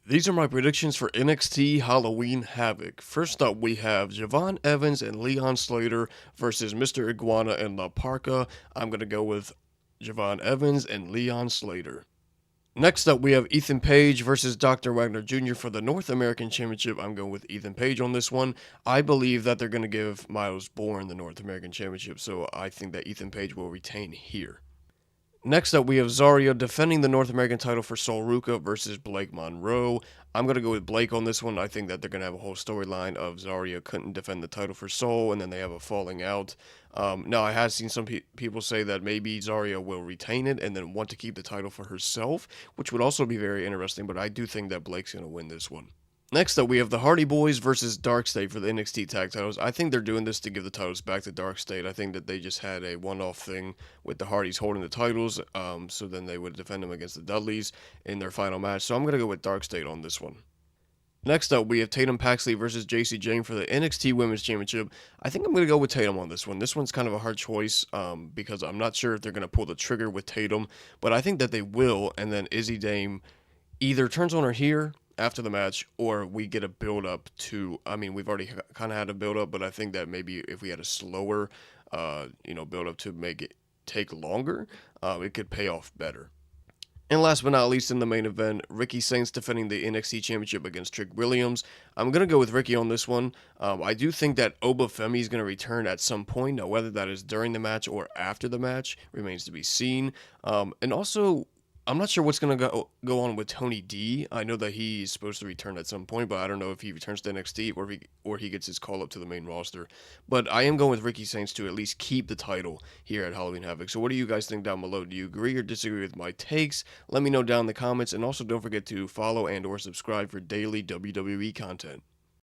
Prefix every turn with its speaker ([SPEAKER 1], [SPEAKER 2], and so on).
[SPEAKER 1] These are my predictions for NXT Halloween Havoc. First up, we have Javon Evans and Leon Slater versus Mr. Iguana and La Parca. I'm going to go with Javon Evans and Leon Slater. Next up, we have Ethan Page versus Dr. Wagner Jr. for the North American Championship. I'm going with Ethan Page on this one. I believe that they're going to give Miles Bourne the North American Championship, so I think that Ethan Page will retain here. Next up, we have Zarya defending the North American title for Sol Ruka versus Blake Monroe. I'm going to go with Blake on this one. I think that they're going to have a whole storyline of Zarya couldn't defend the title for Sol, and then they have a falling out. Now, I have seen some people say that maybe Zarya will retain it and then want to keep the title for herself, which would also be very interesting, but I do think that Blake's going to win this one. Next up, we have the Hardy Boys versus Dark State for the NXT Tag Titles. I think they're doing this to give the titles back to Dark State. I think that they just had a one-off thing with the Hardys holding the titles, so then they would defend them against the Dudleys in their final match. So I'm going to go with Dark State on this one. Next up, we have Tatum Paxley versus JC Jane for the NXT Women's Championship. I think I'm going to go with Tatum on this one. This one's kind of a hard choice because I'm not sure if they're going to pull the trigger with Tatum, but I think that they will, and then Izzy Dame either turns on her here after the match, or we get a build up to. I mean, we've already kind of had a build up, but I think that maybe if we had a slower, build up to make it take longer, it could pay off better. And last but not least, in the main event, Ricky Saints defending the NXT Championship against Trick Williams. I'm going to go with Ricky on this one. I do think that Oba Femi is going to return at some point. Now, whether that is during the match or after the match remains to be seen. And also, I'm not sure what's going to go on with Tony D. I know that he's supposed to return at some point, but I don't know if he returns to NXT or he gets his call up to the main roster. But I am going with Ricky Saints to at least keep the title here at Halloween Havoc. So what do you guys think down below? Do you agree or disagree with my takes? Let me know down in the comments, and also don't forget to follow and or subscribe for daily WWE content.